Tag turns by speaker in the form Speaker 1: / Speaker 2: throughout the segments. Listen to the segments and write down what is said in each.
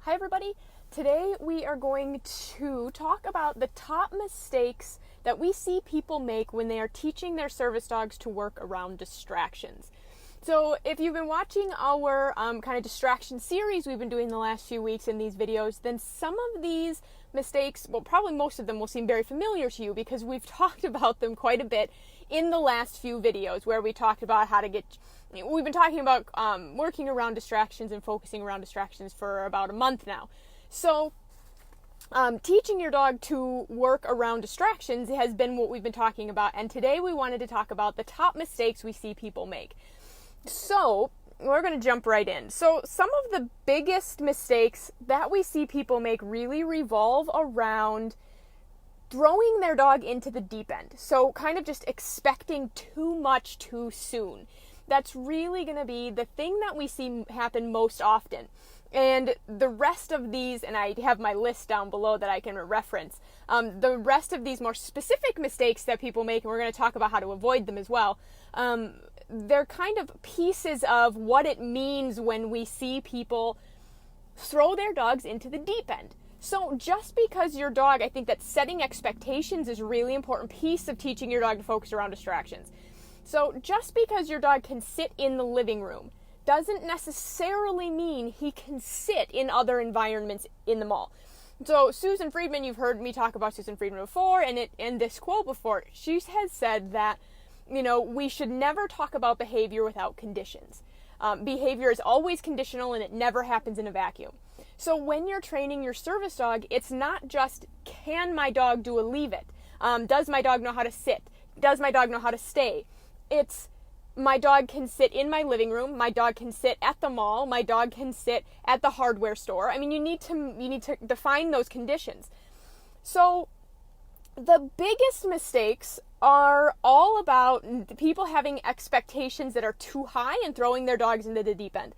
Speaker 1: Hi everybody. Today we are going to talk about the top mistakes that we see people make when they are teaching their service dogs to work around distractions. So if you've been watching our kind of distraction series we've been doing the last few weeks in these videos, then some of these mistakes, well, probably most of them will seem very familiar to you because we've talked about them quite a bit in the last few videos where we talked about we've been talking about working around distractions and focusing around distractions for about a month now. So teaching your dog to work around distractions has been what we've been talking about, and today we wanted to talk about the top mistakes we see people make. So we're going to jump right in. So some of the biggest mistakes that we see people make really revolve around throwing their dog into the deep end. So kind of just expecting too much too soon. That's really going to be the thing that we see happen most often. And the rest of these, and I have my list down below that I can reference, the rest of these more specific mistakes that people make, and we're going to talk about how to avoid them as well, they're kind of pieces of what it means when we see people throw their dogs into the deep end. So just because your dog, I think that setting expectations is a really important piece of teaching your dog to focus around distractions. So just because your dog can sit in the living room doesn't necessarily mean he can sit in other environments in the mall. So Susan Friedman, you've heard me talk about Susan Friedman before, and this quote before, she has said that, we should never talk about behavior without conditions. Behavior is always conditional and it never happens in a vacuum. So when you're training your service dog, it's not just, can my dog do a leave it? Does my dog know how to sit? Does my dog know how to stay? It's, my dog can sit in my living room, my dog can sit at the mall, my dog can sit at the hardware store. I mean, you need to define those conditions. So the biggest mistakes are all about people having expectations that are too high and throwing their dogs into the deep end.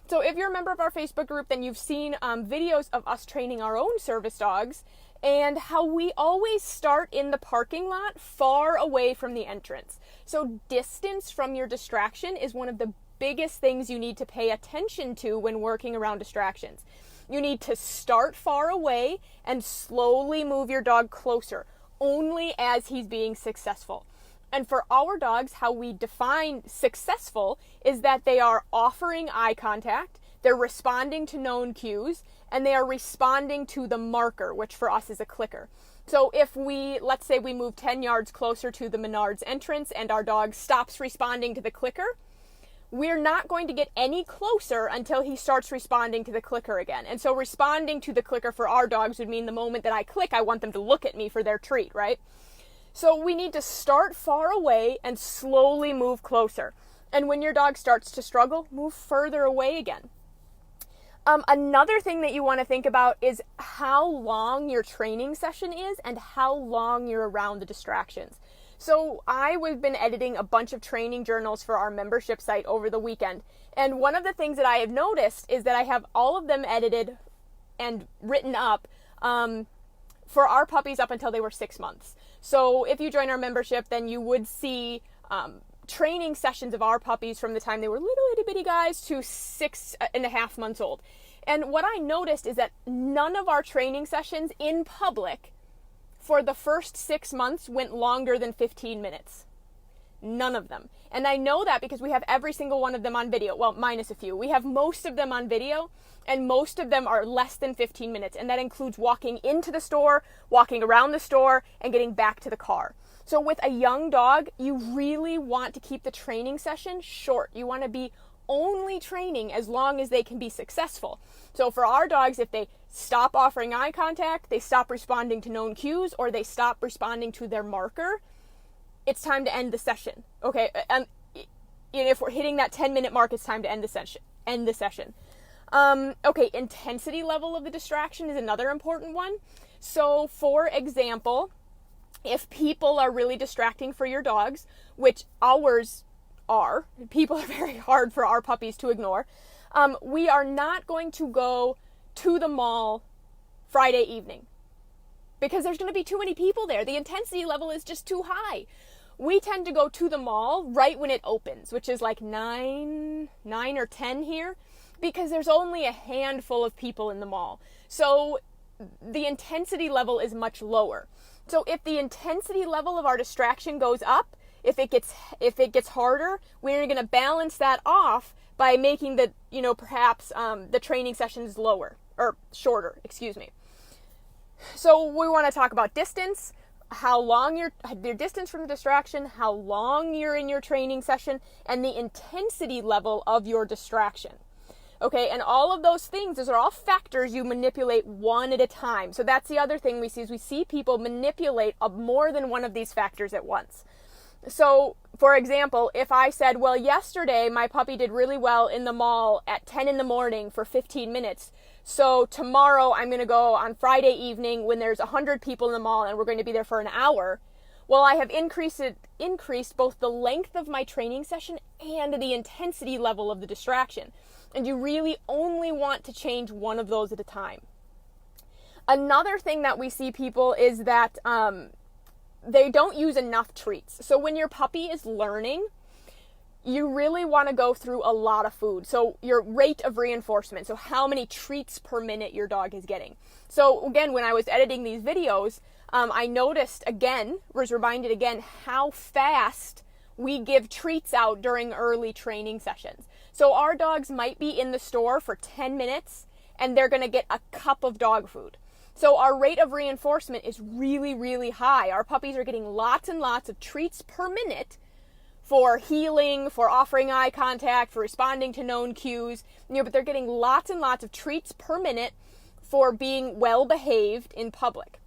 Speaker 1: So if you're a member of our Facebook group, then you've seen videos of us training our own service dogs and how we always start in the parking lot far away from the entrance. So distance from your distraction is one of the biggest things you need to pay attention to when working around distractions. You need to start far away and slowly move your dog closer, only as he's being successful. And for our dogs, how we define successful is that they are offering eye contact, they're responding to known cues, and they are responding to the marker, which for us is a clicker. So if let's say we move 10 yards closer to the Menards entrance and our dog stops responding to the clicker, we're not going to get any closer until he starts responding to the clicker again. And so responding to the clicker for our dogs would mean the moment that I click, I want them to look at me for their treat, right? So we need to start far away and slowly move closer. And when your dog starts to struggle, move further away again. Another thing that you want to think about is how long your training session is and how long you're around the distractions. So we've been editing a bunch of training journals for our membership site over the weekend. And one of the things that I have noticed is that I have all of them edited and written up for our puppies up until they were 6 months. So if you join our membership, then you would see training sessions of our puppies from the time they were little itty bitty guys to 6.5 months old. And what I noticed is that none of our training sessions in public for the first 6 months went longer than 15 minutes. None of them. And I know that because we have every single one of them on video. Well, minus a few. We have most of them on video, and most of them are less than 15 minutes. And that includes walking into the store, walking around the store, and getting back to the car. So with a young dog, you really want to keep the training session short. You want to be only training as long as they can be successful. So for our dogs, if they stop offering eye contact, they stop responding to known cues, or they stop responding to their marker, it's time to end the session. Okay, and if we're hitting that 10-minute mark, it's time to end the session. Okay, intensity level of the distraction is another important one. So for example, if people are really distracting for your dogs, which ours are, people are very hard for our puppies to ignore, we are not going to go to the mall Friday evening because there's going to be too many people there. The intensity level is just too high. We tend to go to the mall right when it opens, which is like 9 or 10 here, because there's only a handful of people in the mall. So the intensity level is much lower. So if the intensity level of our distraction goes up, if it gets harder, we're going to balance that off by making the, perhaps the training sessions shorter, excuse me. So we want to talk about distance, how long your distance from the distraction, how long you're in your training session, and the intensity level of your distraction. Okay, and all of those things, those are all factors you manipulate one at a time. So that's the other thing we see people manipulate more than one of these factors at once. So, for example, if I said, well, yesterday my puppy did really well in the mall at 10 in the morning for 15 minutes. So tomorrow I'm going to go on Friday evening when there's 100 people in the mall and we're going to be there for an hour. Well, I have increased both the length of my training session and the intensity level of the distraction. And you really only want to change one of those at a time. Another thing that we see people is that they don't use enough treats. So when your puppy is learning, you really want to go through a lot of food. So your rate of reinforcement, so how many treats per minute your dog is getting. So again, when I was editing these videos, I was reminded again how fast we give treats out during early training sessions. So our dogs might be in the store for 10 minutes and they're going to get a cup of dog food. So our rate of reinforcement is really, really high. Our puppies are getting lots and lots of treats per minute for healing, for offering eye contact, for responding to known cues, but they're getting lots and lots of treats per minute for being well behaved in public.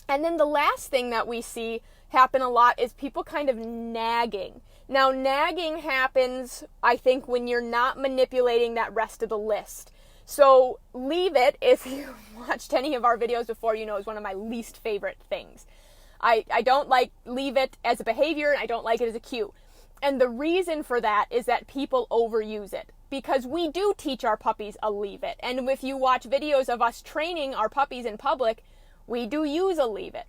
Speaker 1: And then the last thing that we see happen a lot is people kind of nagging. Now, nagging happens, I think, when you're not manipulating that rest of the list. So leave it, if you've watched any of our videos before, is one of my least favorite things. I don't like leave it as a behavior, and I don't like it as a cue. And the reason for that is that people overuse it, because we do teach our puppies a leave it. And if you watch videos of us training our puppies in public, we do use a leave it.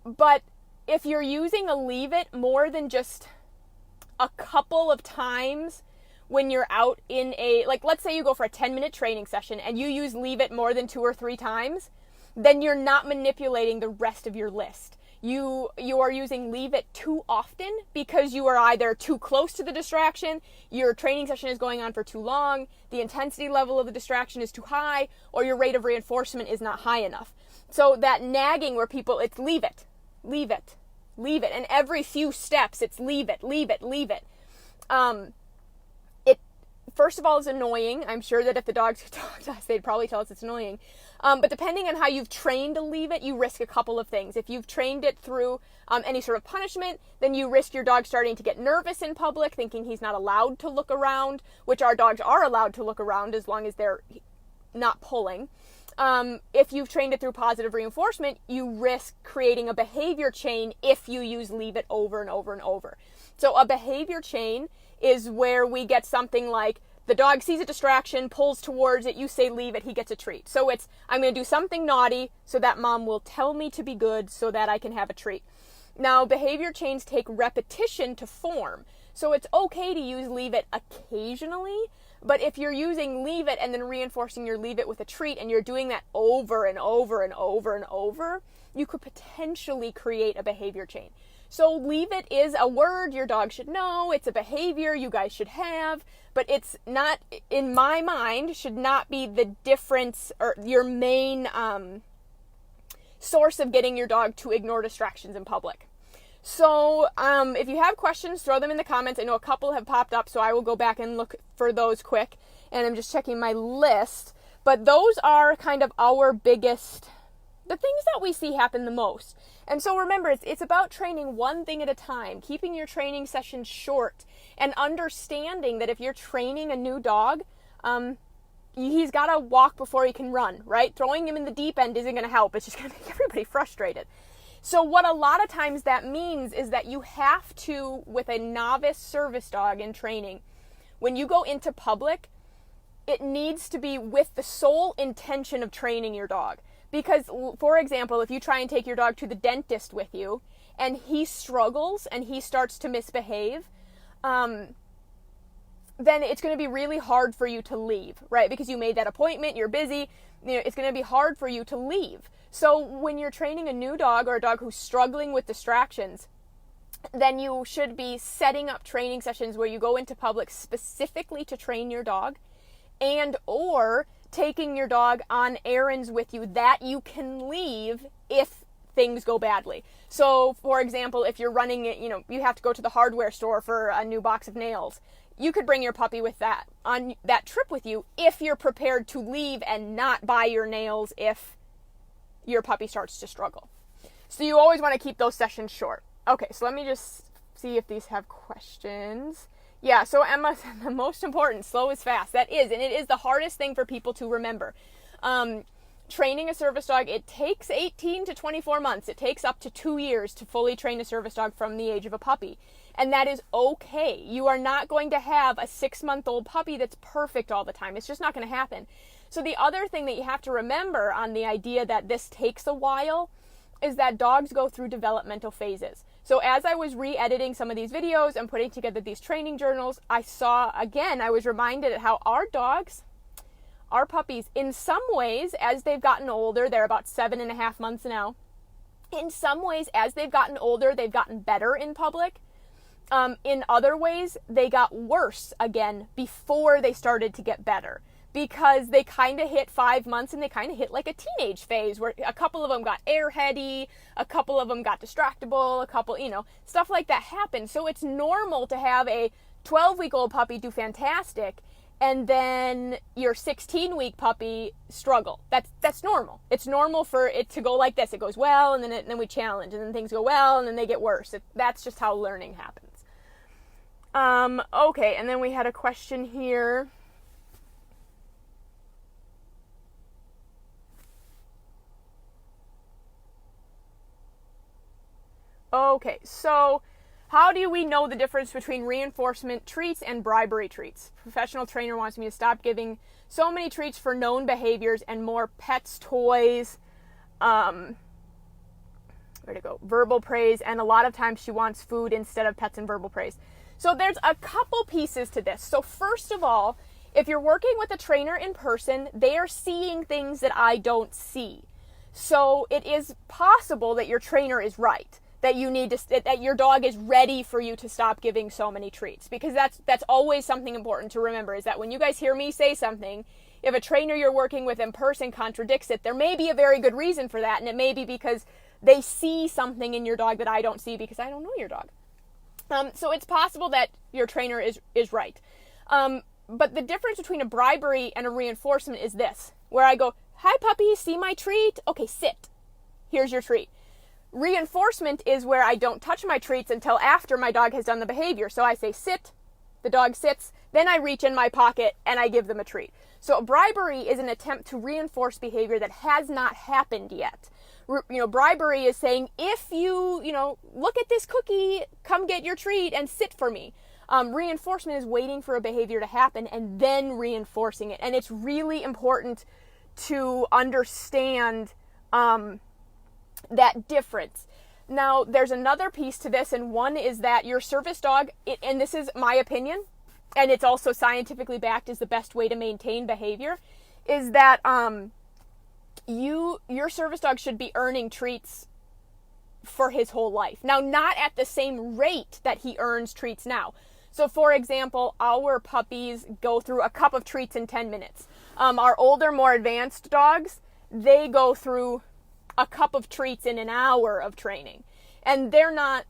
Speaker 1: But if you're using a leave it more than just a couple of times when you're out in let's say you go for a 10-minute training session and you use leave it more than 2 or 3 times, then you're not manipulating the rest of your list. You are using leave it too often because you are either too close to the distraction, your training session is going on for too long, the intensity level of the distraction is too high, or your rate of reinforcement is not high enough. So that nagging where it's leave it, leave it, leave it, and every few steps it's leave it, leave it, leave it. First of all, is annoying. I'm sure that if the dogs could talk to us, they'd probably tell us it's annoying. But depending on how you've trained to leave it, you risk a couple of things. If you've trained it through any sort of punishment, then you risk your dog starting to get nervous in public, thinking he's not allowed to look around, which our dogs are allowed to look around as long as they're not pulling. If you've trained it through positive reinforcement, you risk creating a behavior chain if you use leave it over and over and over. So a behavior chain is where we get something like the dog sees a distraction, pulls towards it, you say leave it, he gets a treat. So it's, I'm going to do something naughty so that mom will tell me to be good so that I can have a treat. Now, behavior chains take repetition to form. So it's okay to use leave it occasionally, but if you're using leave it and then reinforcing your leave it with a treat and you're doing that over and over and over and over, you could potentially create a behavior chain. So leave it is a word your dog should know. It's a behavior you guys should have, but it's not, in my mind, should not be the difference or your main source of getting your dog to ignore distractions in public. So if you have questions, throw them in the comments. I know a couple have popped up, so I will go back and look for those quick. And I'm just checking my list. But those are kind of our biggest, the things that we see happen the most. And so remember, it's about training one thing at a time, keeping your training sessions short, and understanding that if you're training a new dog, he's got to walk before he can run, right? Throwing him in the deep end isn't going to help. It's just going to make everybody frustrated. So what a lot of times that means is that you have to, with a novice service dog in training, when you go into public, it needs to be with the sole intention of training your dog. Because, for example, if you try and take your dog to the dentist with you and he struggles and he starts to misbehave, then it's going to be really hard for you to leave, right? Because you made that appointment, you're busy, it's going to be hard for you to leave. So when you're training a new dog or a dog who's struggling with distractions, then you should be setting up training sessions where you go into public specifically to train your dog, and or taking your dog on errands with you that you can leave if things go badly. So, for example, if you're running, you have to go to the hardware store for a new box of nails. You could bring your puppy with that on that trip with you if you're prepared to leave and not buy your nails if your puppy starts to struggle. So you always want to keep those sessions short. Okay, so let me just see if these have questions. Yeah, so Emma, the most important, slow is fast. That is, and it is the hardest thing for people to remember. Training a service dog, it takes 18 to 24 months. It takes up to 2 years to fully train a service dog from the age of a puppy. And that is okay. You are not going to have a 6-month-old puppy that's perfect all the time. It's just not going to happen. So the other thing that you have to remember on the idea that this takes a while is that dogs go through developmental phases. So as I was re-editing some of these videos and putting together these training journals, I was reminded of how our dogs, our puppies, in some ways, as they've gotten older, they're about 7.5 months now. In some ways, as they've gotten older, they've gotten better in public. In other ways, they got worse again before they started to get better, because they kind of hit 5 months and they kind of hit like a teenage phase where a couple of them got airheady, a couple of them got distractible, a couple, stuff like that happened. So it's normal to have a 12-week-old puppy do fantastic and then your 16-week puppy struggle. That's normal. It's normal for it to go like this. It goes well, and then we challenge, and then things go well, and then they get worse. That's just how learning happens. Okay, and then we had a question here. Okay, so how do we know the difference between reinforcement treats and bribery treats? Professional trainer wants me to stop giving so many treats for known behaviors and more pets, toys, verbal praise, and a lot of times she wants food instead of pets and verbal praise. So there's a couple pieces to this. So first of all, if you're working with a trainer in person, they are seeing things that I don't see. So it is possible that your trainer is right, that your dog is ready for you to stop giving so many treats, because that's always something important to remember, is that when you guys hear me say something, if a trainer you're working with in person contradicts it, there may be a very good reason for that, and it may be because they see something in your dog that I don't see because I don't know your dog. So it's possible that your trainer is right. But the difference between a bribery and a reinforcement is this, where I go, "Hi puppy, see my treat? Okay, sit. Here's your treat." Reinforcement is where I don't touch my treats until after my dog has done the behavior. So I say sit, the dog sits, then I reach in my pocket and I give them a treat. So a bribery is an attempt to reinforce behavior that has not happened yet. Bribery is saying, if you look at this cookie, come get your treat and sit for me. Reinforcement is waiting for a behavior to happen and then reinforcing it. And it's really important to understand that difference. Now, there's another piece to this, and one is that your service dog, and this is my opinion, and it's also scientifically backed as the best way to maintain behavior, is that your service dog should be earning treats for his whole life. Now, not at the same rate that he earns treats now. So, for example, our puppies go through a cup of treats in 10 minutes. Our older, more advanced dogs, they go through a cup of treats in an hour of training. And they're not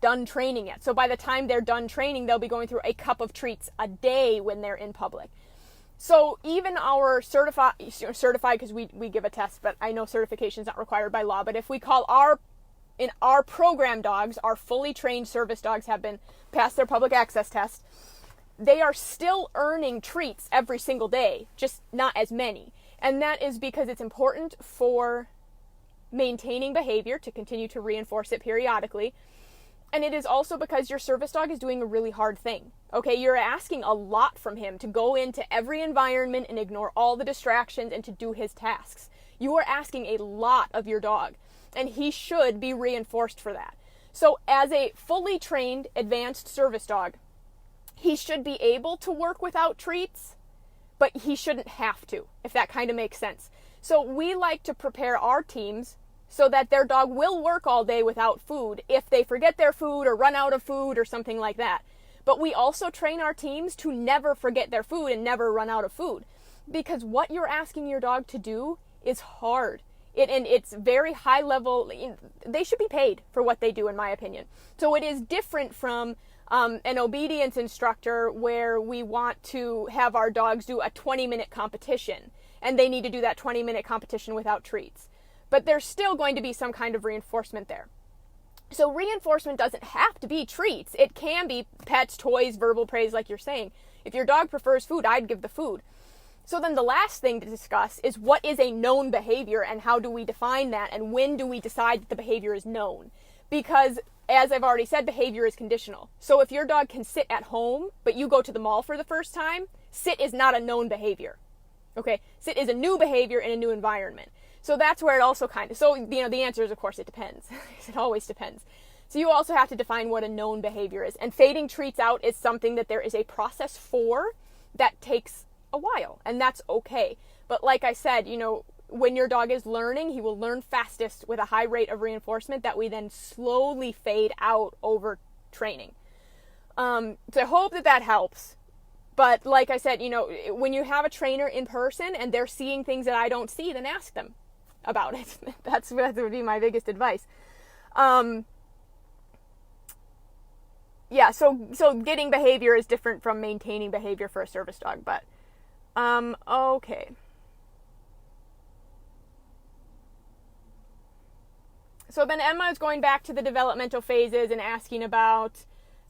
Speaker 1: done training yet. So by the time they're done training, they'll be going through a cup of treats a day when they're in public. So even our certified, because we give a test, but I know certification is not required by law, but if we call our program dogs, our fully trained service dogs have been past their public access test, they are still earning treats every single day, just not as many. And that is because it's important for maintaining behavior to continue to reinforce it periodically. And it is also because your service dog is doing a really hard thing. Okay, you're asking a lot from him to go into every environment and ignore all the distractions and to do his tasks. You are asking a lot of your dog, and he should be reinforced for that. So as a fully trained advanced service dog, he should be able to work without treats, but he shouldn't have to, if that kind of makes sense. So we like to prepare our teams so that their dog will work all day without food if they forget their food or run out of food or something like that. But we also train our teams to never forget their food and never run out of food, because what you're asking your dog to do is hard. And it's very high level. They should be paid for what they do, in my opinion. So it is different from an obedience instructor where we want to have our dogs do a 20-minute competition, and they need to do that 20-minute competition without treats. But there's still going to be some kind of reinforcement there. So reinforcement doesn't have to be treats. It can be pets, toys, verbal praise, like you're saying. If your dog prefers food, I'd give the food. So then the last thing to discuss is what is a known behavior and how do we define that, and when do we decide that the behavior is known? Because, as I've already said, behavior is conditional. So if your dog can sit at home, but you go to the mall for the first time, sit is not a known behavior. Okay? Sit is a new behavior in a new environment. So that's where it also kind of, so, the answer is, of course, it depends. It always depends. So you also have to define what a known behavior is. And fading treats out is something that there is a process for that takes a while, and that's okay. But like I said, when your dog is learning, he will learn fastest with a high rate of reinforcement that we then slowly fade out over training. So I hope that helps. But like I said, when you have a trainer in person and they're seeing things that I don't see, then ask them about it. That would be my biggest advice. So getting behavior is different from maintaining behavior for a service dog, but okay. So then Emma is going back to the developmental phases and asking about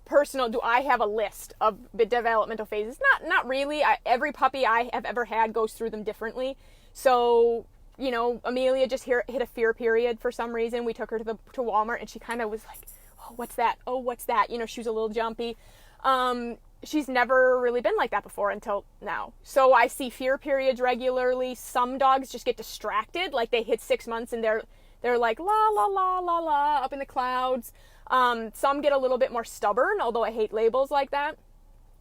Speaker 1: do I have a list of the developmental phases? Not really. Every puppy I have ever had goes through them differently. So, Amelia just hit a fear period for some reason. We took her to Walmart and she kind of was like, oh, what's that? Oh, what's that? She was a little jumpy. She's never really been like that before until now. So I see fear periods regularly. Some dogs just get distracted, like they hit 6 months and they're like la la la la la up in the clouds. Some get a little bit more stubborn, although I hate labels like that.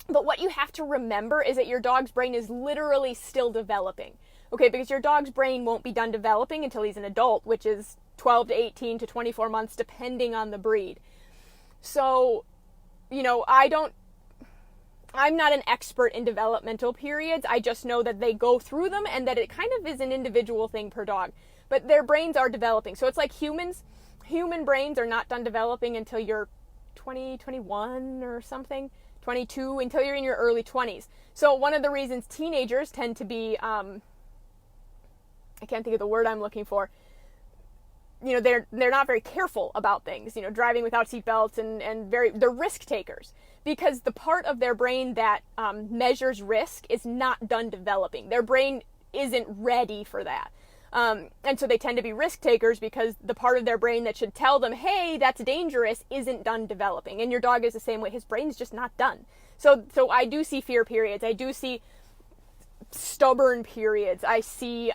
Speaker 1: But what you have to remember is that your dog's brain is literally still developing. Okay, because your dog's brain won't be done developing until he's an adult, which is 12 to 18 to 24 months, depending on the breed. So, I'm not an expert in developmental periods. I just know that they go through them and that it kind of is an individual thing per dog. But their brains are developing. So it's like humans. Human brains are not done developing until you're 20, 21 or something, 22, until you're in your early 20s. So one of the reasons teenagers tend to be, I can't think of the word I'm looking for, they're not very careful about things, driving without seatbelts and they're risk takers, because the part of their brain that measures risk is not done developing. Their brain isn't ready for that. And so they tend to be risk takers because the part of their brain that should tell them, hey, that's dangerous, isn't done developing. And your dog is the same way. His brain's just not done. So I do see fear periods. I do see stubborn periods. I see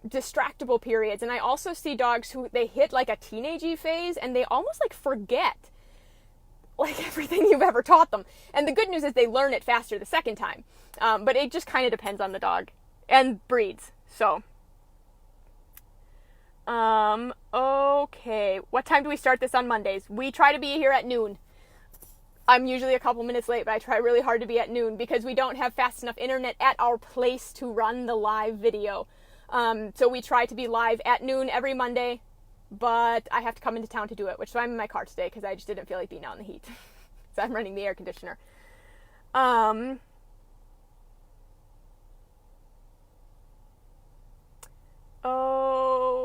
Speaker 1: distractible periods. And I also see dogs who they hit like a teenage-y phase and they almost like forget like everything you've ever taught them. And the good news is they learn it faster the second time. But it just kind of depends on the dog and breeds. So okay. What time do we start this on Mondays? We try to be here at noon. I'm usually a couple minutes late, but I try really hard to be at noon because we don't have fast enough internet at our place to run the live video. So we try to be live at noon every Monday, but I have to come into town to do it, which is why I'm in my car today because I just didn't feel like being out in the heat. So I'm running the air conditioner.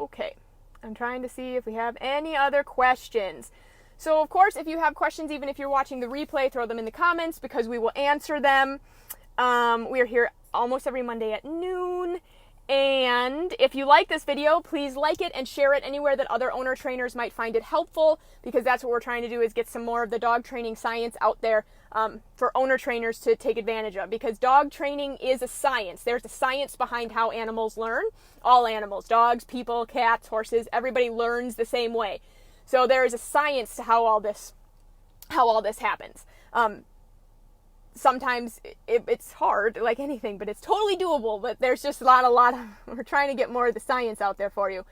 Speaker 1: Okay, I'm trying to see if we have any other questions. So, of course, if you have questions, even if you're watching the replay, throw them in the comments because we will answer them. We are here almost every Monday at noon. And if you like this video, please like it and share it anywhere that other owner trainers might find it helpful, because that's what we're trying to do, is get some more of the dog training science out there for owner trainers to take advantage of, because dog training is a science. There's a science behind how animals learn. All animals, dogs, people, cats, horses, everybody learns the same way. So there is a science to how all this happens. sometimes it's hard, like anything, but it's totally doable. But there's just a lot of, we're trying to get more of the science out there for you.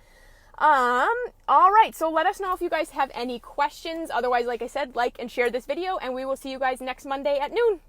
Speaker 1: All right, so let us know if you guys have any questions. Otherwise, like I said, like and share this video, and we will see you guys next Monday at noon.